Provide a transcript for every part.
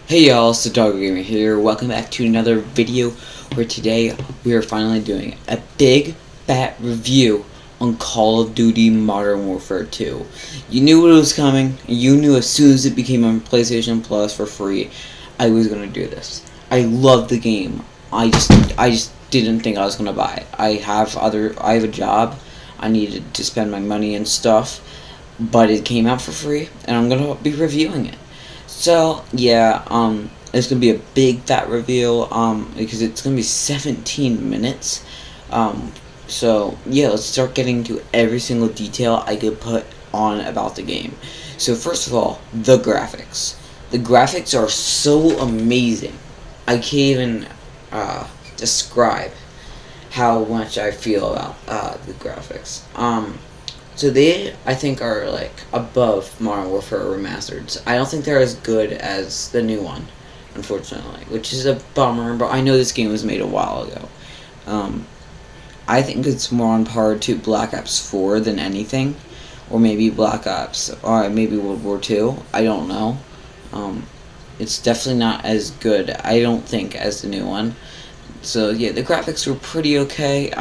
Hey y'all, it's the Dog Gamer here. Welcome back to another video where today we are finally doing a big fat review on Call of Duty Modern Warfare 2. You knew it was coming. You knew as soon as it became on PlayStation Plus for free, I was gonna do this. I love the game. I just didn't think I was gonna buy it. I have a job. I needed to spend my money and stuff, but it came out for free, and I'm gonna be reviewing it. So yeah, it's gonna be a big fat review, because it's gonna be 17 minutes. So yeah, let's start getting to every single detail I could put on about the game. So first of all, the graphics. The graphics are so amazing. I can't even describe how much I feel about the graphics. So they, I think, are like above Modern Warfare Remastered. I don't think they're as good as the new one, unfortunately, which is a bummer. But I know this game was made a while ago. I think it's more on par to Black Ops 4 than anything, or maybe Black Ops, or maybe World War II. I don't know. It's definitely not as good, I don't think, as the new one. So yeah, the graphics were pretty okay.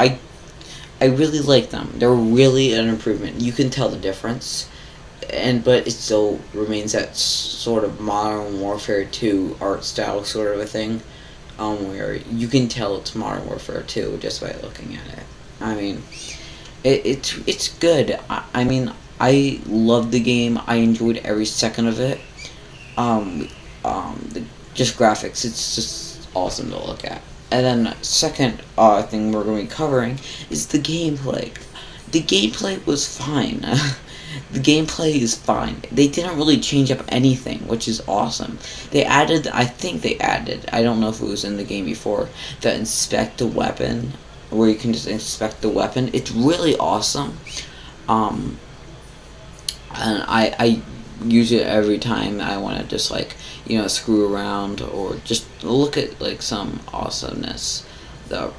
I really like them. They're really an improvement. You can tell the difference, but it still remains that sort of Modern Warfare 2 art style sort of a thing, where you can tell it's Modern Warfare 2 just by looking at it. I mean, it's good. I mean, I loved the game. I enjoyed every second of it. Just graphics. It's just awesome to look at. And then second thing we're going to be covering is the gameplay. The gameplay was fine. The gameplay is fine. They didn't really change up anything, which is awesome. I think they added, I don't know if it was in the game before, the inspect the weapon, where you can just inspect the weapon. It's really awesome. And I use it every time I want to just screw around or just look at some awesomeness. The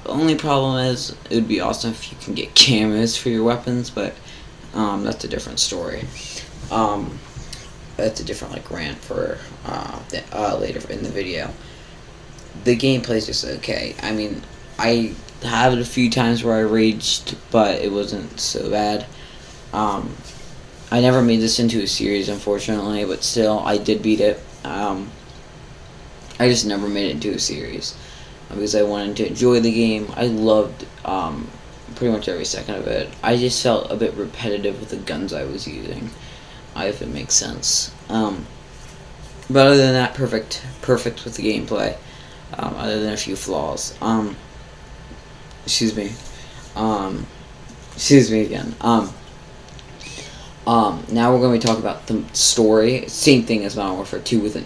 only problem is it would be awesome if you can get cameras for your weapons, but that's a different story. That's a different rant for later in the video. The gameplay is just okay. I mean, I have it a few times where I raged, but it wasn't so bad. I never made this into a series, unfortunately, but still, I did beat it. I just never made it into a series because I wanted to enjoy the game. I loved pretty much every second of it. I just felt a bit repetitive with the guns I was using, if it makes sense. But other than that, perfect with the gameplay. Other than a few flaws. Excuse me. Excuse me again. Now we're going to talk about the story. Same thing as Modern Warfare 2 with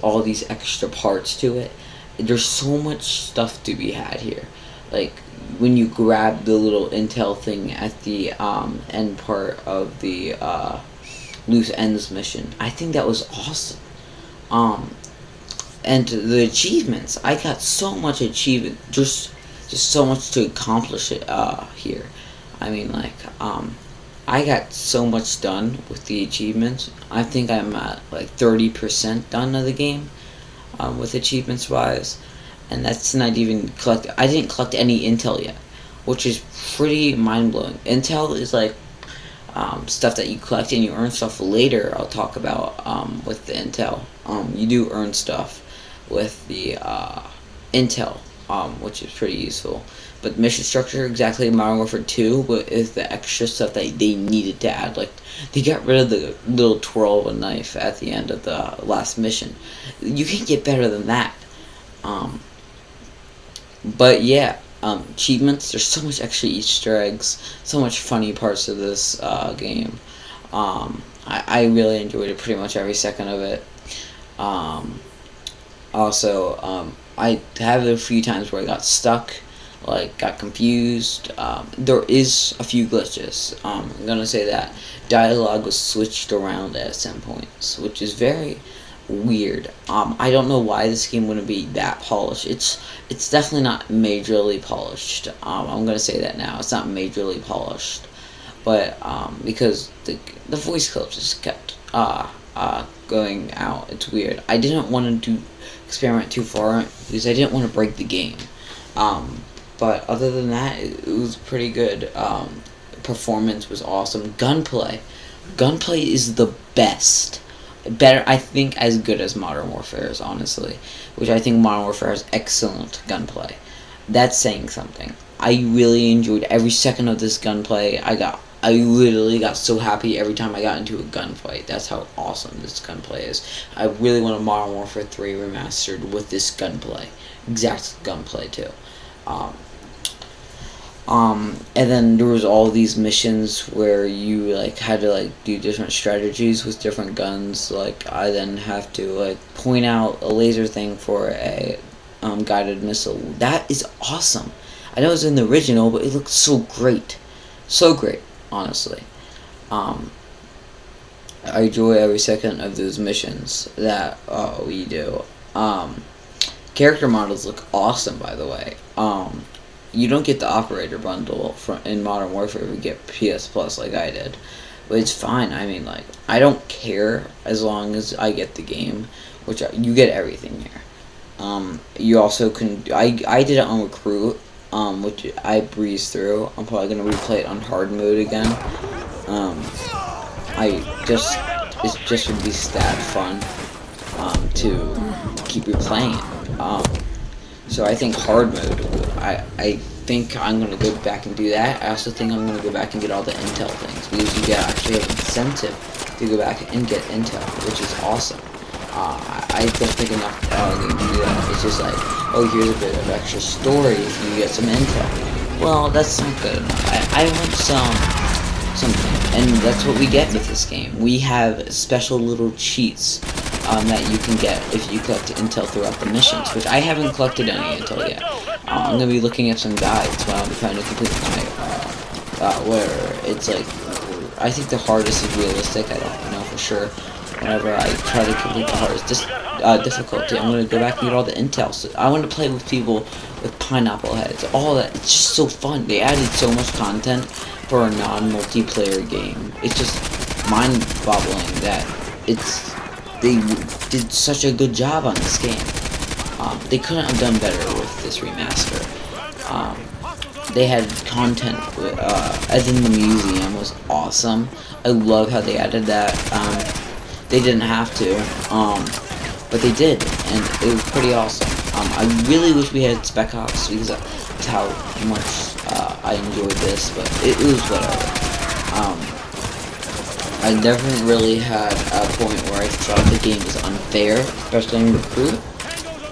all these extra parts to it. There's so much stuff to be had here. Like, when you grab the little intel thing at the end part of the Loose Ends mission, I think that was awesome. And the achievements, I got so much achievement, just so much to accomplish it here. I mean, I got so much done with the achievements. I think I'm at 30% done of the game, with achievements wise, and that's not even I didn't collect any intel yet, which is pretty mind blowing. Intel is stuff that you collect and you earn stuff later. I'll talk about with the intel. You do earn stuff with the intel, which is pretty useful. But mission structure, exactly Modern Warfare 2, but is the extra stuff that they needed to add. They got rid of the little twirl of a knife at the end of the last mission. You can get better than that. But yeah, achievements, there's so much extra Easter eggs, so much funny parts of this game. I really enjoyed it, pretty much every second of it. Also, I have a few times where I got stuck, got confused. There is a few glitches. I'm gonna say that dialogue was switched around at some points, which is very weird. I don't know why this game wouldn't be that polished. It's definitely not majorly polished. I'm gonna say that now. It's not majorly polished, but because the voice clips just kept going out. It's weird. I didn't want to experiment too far because I didn't want to break the game. But other than that, it was pretty good. Performance was awesome. Gunplay is the best. Better, I think, as good as Modern Warfare is, honestly. Which I think Modern Warfare has excellent gunplay. That's saying something. I really enjoyed every second of this gunplay. I literally got so happy every time I got into a gunfight. That's how awesome this gunplay is. I really want a Modern Warfare 3 remastered with this gunplay. Exact gunplay, too. And then there was all these missions where you like had to like do different strategies with different guns. Like I then have to like point out a laser thing for a guided missile. That is awesome. I know it's in the original, but it looks so great, honestly. I enjoy every second of those missions that we do. Character models look awesome, by the way. You don't get the operator bundle in Modern Warfare if you get PS Plus like I did. But it's fine. I mean, like, I don't care as long as I get the game, which you get everything here. You also can, I did it on Recruit, which I breezed through. I'm probably going to replay it on hard mode again. It just would be stat fun, to keep replaying it. So I think hard mode, I think I'm going to go back and do that. I also think I'm going to go back and get all the intel things, because you actually have incentive to go back and get intel, which is awesome. I don't think enough games do that. It's just like, oh, here's a bit of extra story if you get some intel. Well, that's not good enough. I want something, and that's what we get with this game. We have special little cheats that you can get if you collect intel throughout the missions, which I haven't collected any intel yet. I'm going to be looking at some guides while I'm trying to complete my, where it's like, I think the hardest is realistic, I don't know for sure. Whenever I try to complete the hardest difficulty, I'm going to go back and get all the intel. So I want to play with people with pineapple heads, all that. It's just so fun. They added so much content for a non-multiplayer game. It's just mind-boggling that they did such a good job on this game. They couldn't have done better with this remaster. They had content, as in the museum was awesome. I love how they added that. They didn't have to, but they did, and it was pretty awesome. I really wish we had Spec Ops, because that's how much I enjoyed this, but it was whatever. I never really had a point where I thought the game was unfair, especially in Recruit,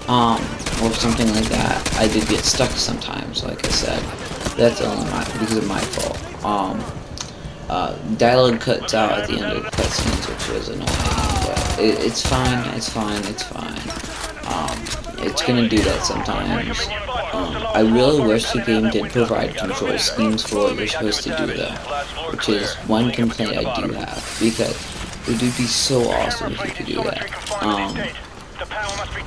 or something like that. I did get stuck sometimes, like I said. That's only because of my fault. Dialogue cuts out at the end of the cutscenes, which was annoying, but it's fine. It's gonna do that sometimes. I really wish the game did provide control schemes for what you're supposed to do, though, which is one complaint I do have, because it would be so awesome if you could do that.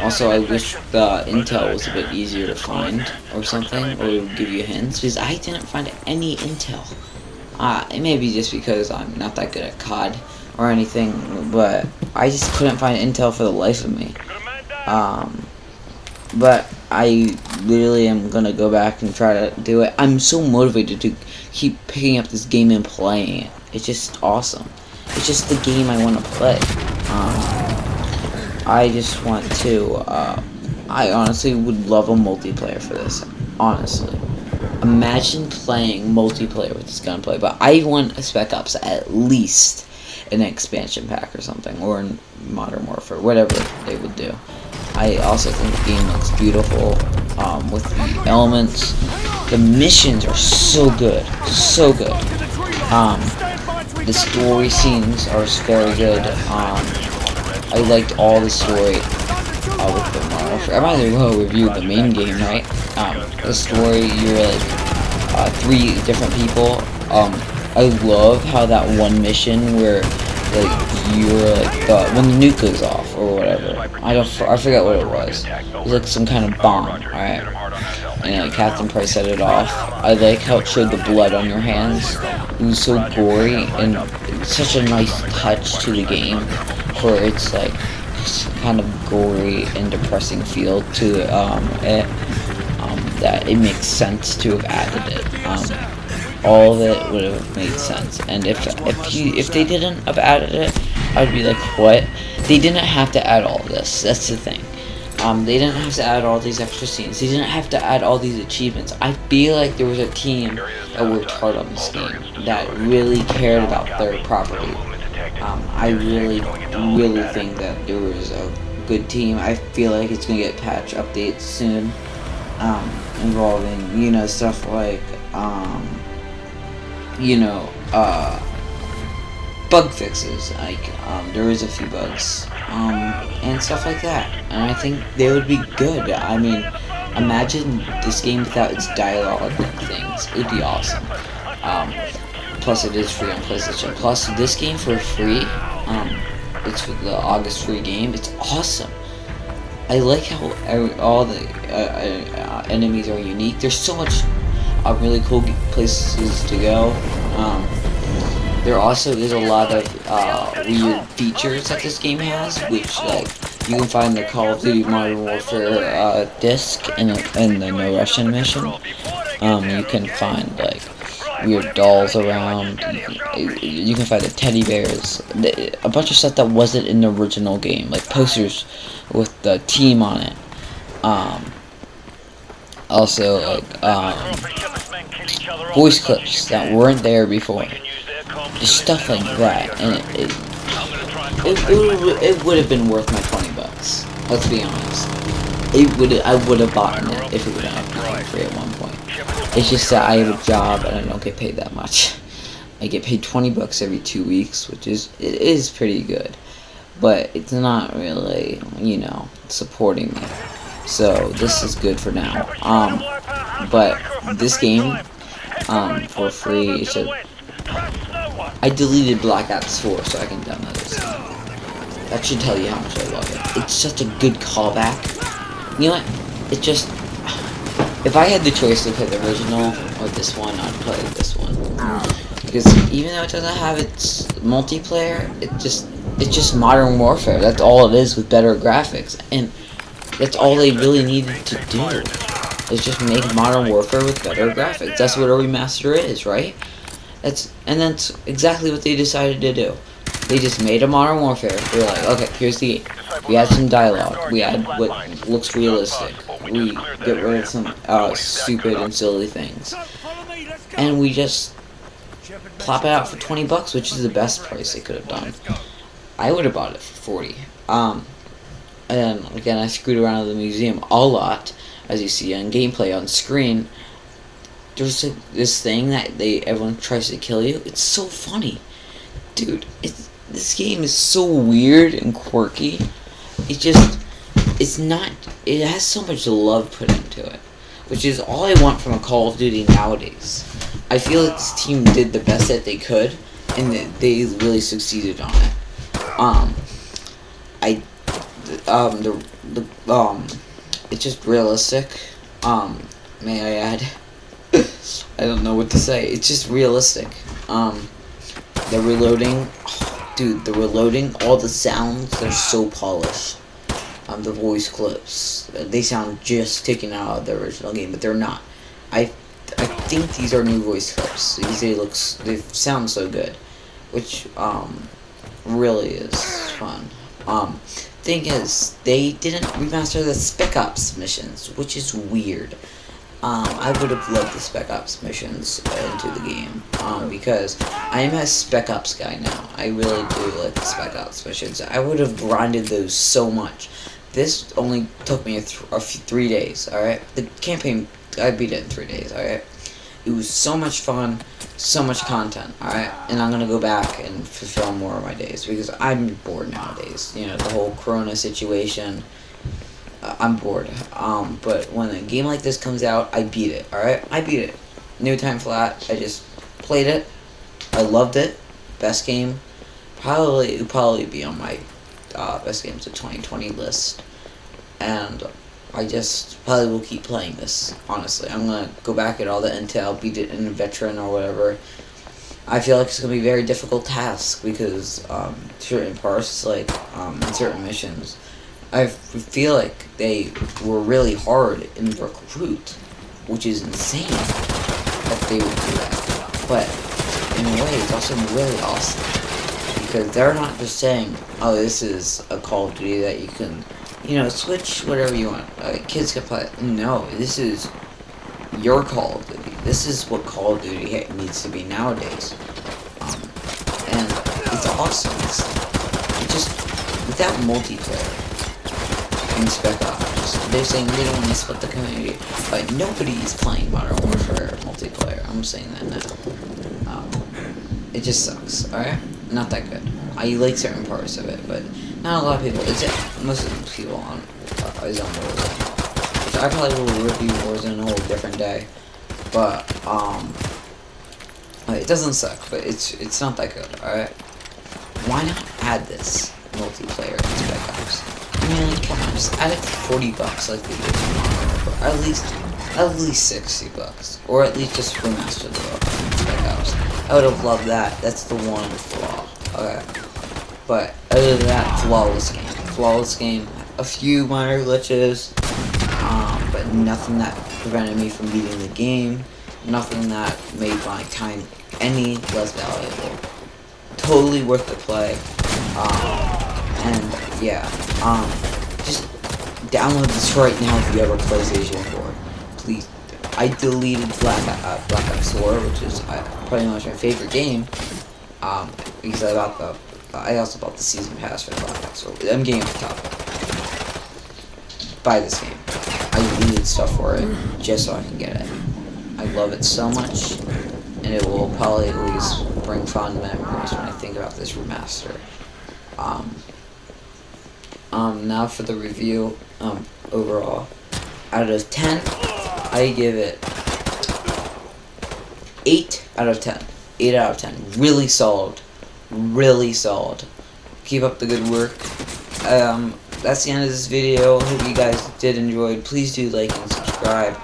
Also, I wish the intel was a bit easier to find, or something, or it would give you hints, because I didn't find any intel. It may be just because I'm not that good at COD or anything, but I just couldn't find intel for the life of me. But I literally am gonna go back and try to do it. I'm so motivated to keep picking up this game and playing it. It's just awesome. It's just the game I want to play. I just want to, I honestly would love a multiplayer for this, honestly. Imagine playing multiplayer with this gunplay, but I want a Spec Ops at least an expansion pack or something, or in Modern Warfare, whatever they would do. I also think the game looks beautiful, with the elements. The missions are so good, the story scenes are very good. I liked all the story with the Modern Warfare. I might as well review the main game, right? The story, you're like 3 different people. I love how that one mission where like you're like when the nuke goes off or whatever. I forget what it was. It was like some kind of bomb, alright? And like Captain Price set it off. I like how it showed the blood on your hands. It was so gory and such a nice touch to the game for its like kind of gory and depressing feel to it, that it makes sense to have added it. All of it would have made sense, and if they didn't have added it, I'd be like, what? They didn't have to add all this. That's the thing. They didn't have to add all these extra scenes. They didn't have to add all these achievements. I feel like there was a team that worked hard on this game that really cared about their property. I really think that there was a good team. I feel like it's gonna get patch updates soon, involving, you know, stuff like, you know, bug fixes. Like, there is a few bugs, and stuff like that. And I think they would be good. I mean, imagine this game without its dialogue and things. It would be awesome. Plus, it is free on PlayStation. Plus, this game for free, it's for the August free game. It's awesome. I like how all the enemies are unique. There's so much really cool places to go. There also is a lot of weird features that this game has, which, like, you can find the Call of Duty Modern Warfare disc in the No Russian mission. You can find, like, weird dolls around. You can find the teddy bears, a bunch of stuff that wasn't in the original game, like posters with the team on it. Also, like, voice clips that weren't there before. Just stuff like that, and it would have been worth my $20. Let's be honest. I would have bought it if it would have been free at one point. It's just that I have a job and I don't get paid that much. I get paid $20 every 2 weeks, which is pretty good, but it's not really, you know, supporting me. So this is good for now. But this game, for free, I deleted Black Ops 4 so I can download this game. That should tell you how much I love it. It's such a good callback. You know what? It just... If I had the choice to play the original or this one, I'd play this one. Because even though it doesn't have its multiplayer, it's just Modern Warfare. That's all it is, with better graphics. And that's all they really needed to do. Is just make Modern Warfare with better graphics. That's what a remaster is, right? That's exactly what they decided to do. They just made a Modern Warfare. They were like, okay, here's the game. We had some dialogue. We had what looks realistic. We get rid of some stupid and silly things. And we just plop it out for $20, which is the best price they could have done. I would have bought it for 40. And again, I screwed around at the museum a lot, as you see on gameplay on screen. There's this thing that everyone tries to kill you. It's so funny, dude. This game is so weird and quirky. It has so much love put into it, which is all I want from a Call of Duty nowadays. I feel like this team did the best that they could, and that they really succeeded on it. It's just realistic. May I add? I don't know what to say. It's just realistic. The reloading, dude, all the sounds, they're so polished. The voice clips, they sound just taken out of the original game, but they're not. I think these are new voice clips. They sound so good, which really is fun. Thing is, they didn't remaster the Spec Ops missions, which is weird. I would have loved the Spec Ops missions into the game, because I am a Spec Ops guy now. I really do like the Spec Ops missions. I would have grinded those so much. This only took me 3 days, alright? The campaign, I beat it in 3 days, alright? It was so much fun, so much content, alright? And I'm gonna go back and fulfill more of my days, because I'm bored nowadays. You know, the whole Corona situation, I'm bored. But when a game like this comes out, I beat it, alright? I beat it. No time flat, I just played it. I loved it. Best game. It would probably be on my best games of 2020 list. And I just probably will keep playing this, honestly. I'm gonna go back at all the intel, beat it in a veteran or whatever. I feel like it's gonna be a very difficult task because certain parts, like in certain missions, I feel like they were really hard in Recruit, which is insane that they would do that. But in a way, it's also really awesome because they're not just saying, "Oh, this is a Call of Duty that you can, switch whatever you want. Kids can play." No, this is your Call of Duty. This is what Call of Duty needs to be nowadays. And it's awesome. It's just, without multiplayer in Spec Ops, they're saying they don't want to split the community. But nobody's playing Modern Warfare multiplayer. I'm saying that now. It just sucks, alright? Not that good. I like certain parts of it, but not a lot of people. Most of the people is on Warzone. So I probably will review Warzone a whole different day. But, it doesn't suck, but it's not that good, alright? Why not add this multiplayer to Spec Ops? I mean, like, come on, just add it for $40 like they did in Modern Warfare. At least $60. Or at least just remaster the Spec Ops. I would have loved that. That's the one flaw. Okay. But, other than that, flawless game. Flawless game. A few minor glitches. But nothing that prevented me from beating the game. Nothing that made my time any less valuable. Totally worth the play. And yeah, just download this right now if you have a PlayStation 4. Please. I deleted Black Ops 4, which is pretty much my favorite game. Because I also bought the season pass for Black Ops 4. I'm getting off topic. Buy this game. I deleted stuff for it just so I can get it. I love it so much, and it will probably at least bring fond memories when I think about this remaster. Now for the review, overall. Out of 10, I give it 8 out of 10. 8 out of 10. Really solid. Really solid. Keep up the good work. That's the end of this video. Hope you guys did enjoy. Please do like and subscribe.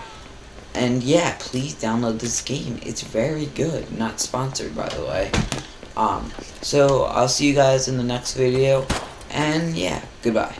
And yeah, please download this game. It's very good. Not sponsored, by the way. So I'll see you guys in the next video. And yeah, goodbye.